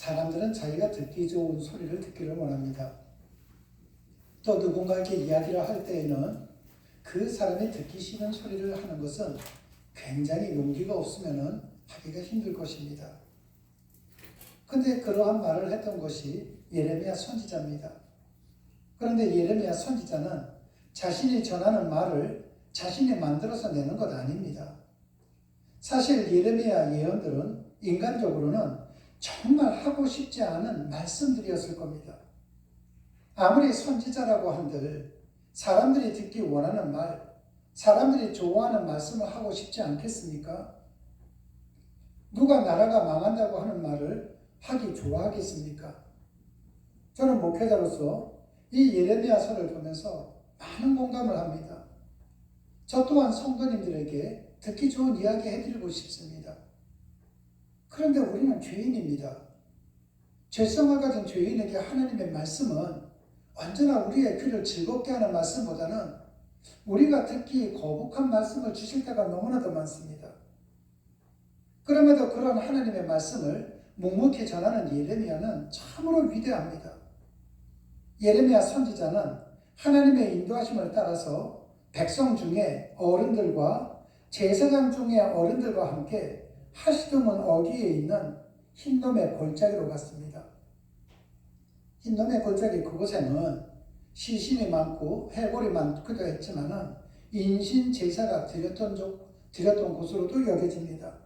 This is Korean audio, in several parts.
사람들은 자기가 듣기 좋은 소리를 듣기를 원합니다. 또 누군가에게 이야기를 할 때에는 그 사람이 듣기 싫은 소리를 하는 것은 굉장히 용기가 없으면 하기가 힘들 것입니다. 그런데 그러한 말을 했던 것이 예레미야 선지자입니다. 그런데 예레미야 선지자는 자신이 전하는 말을 자신이 만들어서 내는 것 아닙니다. 사실 예레미야 예언들은 인간적으로는 정말 하고 싶지 않은 말씀들이었을 겁니다. 아무리 선지자라고 한들 사람들이 듣기 원하는 말, 사람들이 좋아하는 말씀을 하고 싶지 않겠습니까? 누가 나라가 망한다고 하는 말을 하기 좋아하겠습니까? 저는 목회자로서 이 예레미야서를 보면서 많은 공감을 합니다. 저 또한 성도님들에게 듣기 좋은 이야기 해드리고 싶습니다. 그런데 우리는 죄인입니다. 죄성을 가진 죄인에게 하나님의 말씀은 언제나 우리의 귀를 즐겁게 하는 말씀보다는 우리가 듣기 거북한 말씀을 주실 때가 너무나도 많습니다. 그럼에도 그런 하나님의 말씀을 묵묵히 전하는 예레미야는 참으로 위대합니다. 예레미야 선지자는 하나님의 인도하심을 따라서 백성 중에 어른들과 제사장 중에 어른들과 함께 하시드문 어귀에 있는 흰놈의 골짜기로 갔습니다. 흰놈의 골짜기 그곳에는 시신이 많고 해골이 많기도 했지만 인신 제사가 드렸던 곳으로도 여겨집니다.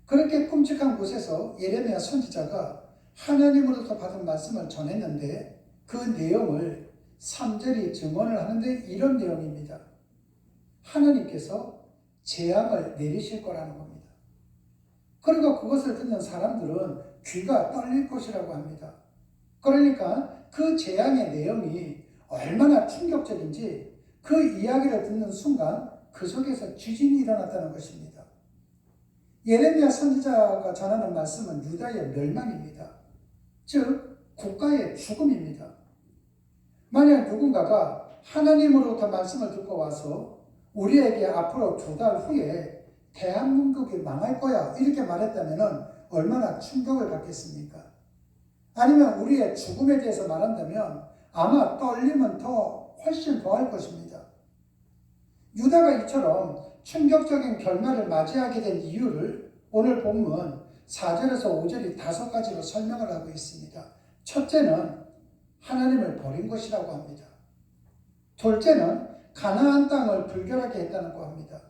그렇게 끔찍한 곳에서 예레미야 선지자가 하나님으로부터 받은 말씀을 전했는데 그 내용을 3절이 증언을 하는데 이런 내용입니다. 하나님께서 재앙을 내리실 거라는 겁니다. 그리고 그것을 듣는 사람들은 귀가 떨릴 것이라고 합니다. 그러니까 그 재앙의 내용이 얼마나 충격적인지 그 이야기를 듣는 순간 그 속에서 지진이 일어났다는 것입니다. 예레미야 선지자가 전하는 말씀은 유다의 멸망입니다. 즉 국가의 죽음입니다. 만약 누군가가 하나님으로부터 말씀을 듣고 와서 우리에게 앞으로 2달 후에 대한민국이 망할 거야 이렇게 말했다면 얼마나 충격을 받겠습니까? 아니면 우리의 죽음에 대해서 말한다면 아마 떨림은 훨씬 더 할 것입니다. 유다가 이처럼 충격적인 결말을 맞이하게 된 이유를 오늘 본문 4절에서 5절이 5가지로 설명을 하고 있습니다. 첫째는 하나님을 버린 것이라고 합니다. 둘째는 가나안 땅을 불결하게 했다는 거 합니다.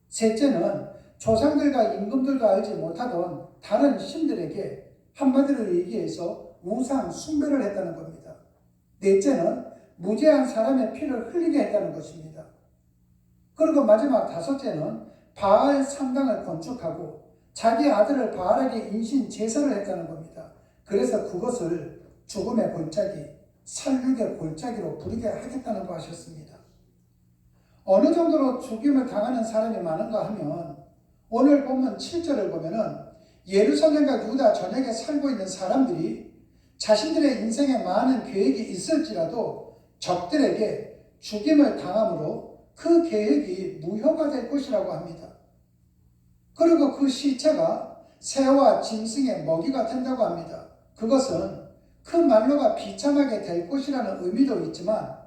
셋째는 조상들과 임금들도 알지 못하던 다른 신들에게 한마디로 얘기해서 우상 숭배를 했다는 겁니다. 넷째는 무죄한 사람의 피를 흘리게 했다는 것입니다. 그리고 마지막 5째는 바알 산당을 건축하고 자기 아들을 바알에게 인신 제사를 했다는 겁니다. 그래서 그것을 죽음의 골짜기, 살육의 골짜기로 부르게 하겠다는 거 하셨습니다. 어느 정도로 죽임을 당하는 사람이 많은가 하면 오늘 본문 7절을 보면은 예루살렘과 유다 전역에 살고 있는 사람들이 자신들의 인생에 많은 계획이 있을지라도 적들에게 죽임을 당함으로 그 계획이 무효가 될 것이라고 합니다. 그리고 그 시체가 새와 짐승의 먹이가 된다고 합니다. 그것은 그 말로가 비참하게 될 것이라는 의미도 있지만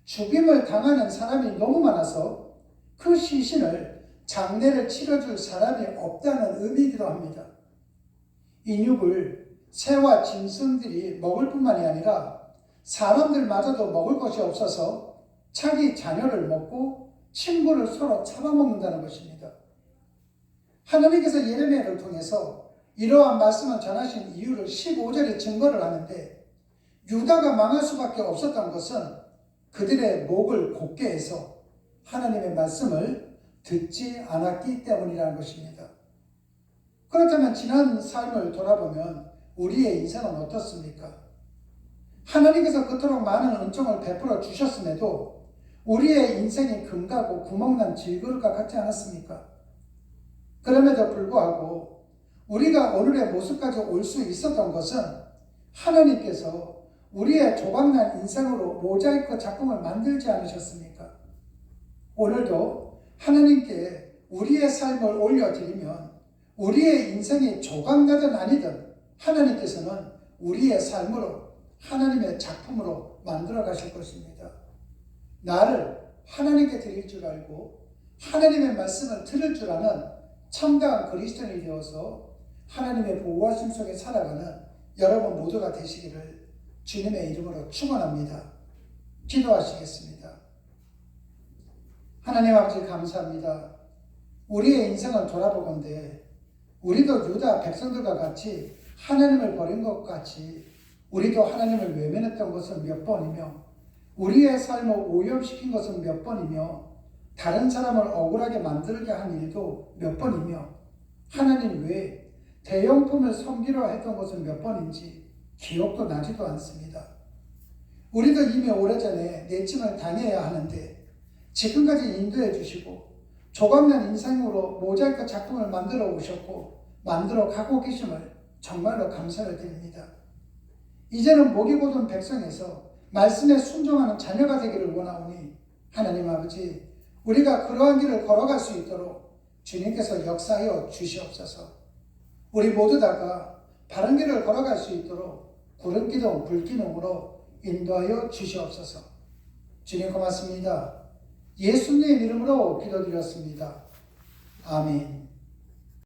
죽임을 당하는 사람이 너무 많아서 그 시신을 장례를 치러줄 사람이 없다는 의미이기도 합니다. 인육을 새와 짐승들이 먹을 뿐만이 아니라 사람들마저도 먹을 것이 없어서 자기 자녀를 먹고 친구를 서로 잡아먹는다는 것입니다. 하나님께서 예레미야를 통해서 이러한 말씀을 전하신 이유를 15절에 증거를 하는데 유다가 망할 수밖에 없었던 것은 그들의 목을 곧게 해서 하나님의 말씀을 듣지 않았기 때문이라는 것입니다. 그렇다면 지난 삶을 돌아보면 우리의 인생은 어떻습니까? 하나님께서 그토록 많은 은총을 베풀어 주셨음에도 우리의 인생이 금가고 구멍난 질그릇과 같지 않았습니까? 그럼에도 불구하고 우리가 오늘의 모습까지 올 수 있었던 것은 하나님께서 우리의 조각난 인생으로 모자이크 작품을 만들지 않으셨습니까? 오늘도 하나님께 우리의 삶을 올려드리면 우리의 인생이 조각나든 아니든 하나님께서는 우리의 삶으로 하나님의 작품으로 만들어 가실 것입니다. 나를 하나님께 드릴 줄 알고 하나님의 말씀을 들을 줄 아는 참다운 그리스도인이 되어서 하나님의 보호하심 속에 살아가는 여러분 모두가 되시기를 주님의 이름으로 축원합니다. 기도하시겠습니다. 하나님 아버지 감사합니다. 우리의 인생을 돌아보건대 우리도 유다 백성들과 같이 하나님을 버린 것 같이 우리도 하나님을 외면했던 것은 몇 번이며 우리의 삶을 오염시킨 것은 몇 번이며 다른 사람을 억울하게 만들게 한 일도 몇 번이며 하나님 외에 대형품을 섬기려 했던 것은 몇 번인지 기억도 나지도 않습니다. 우리도 이미 오래전에 내침을 당해야 하는데 지금까지 인도해 주시고 조각난 인생으로 모자이크 작품을 만들어 오셨고 만들어 가고 계심을 정말로 감사를 드립니다. 이제는 목이 곧은 백성에서 말씀에 순종하는 자녀가 되기를 원하오니 하나님 아버지 우리가 그러한 길을 걸어갈 수 있도록 주님께서 역사하여 주시옵소서. 우리 모두 다가 바른 길을 걸어갈 수 있도록 구름기둥 불기둥으로 인도하여 주시옵소서. 주님 고맙습니다. 예수님 이름으로 기도드렸습니다. 아멘.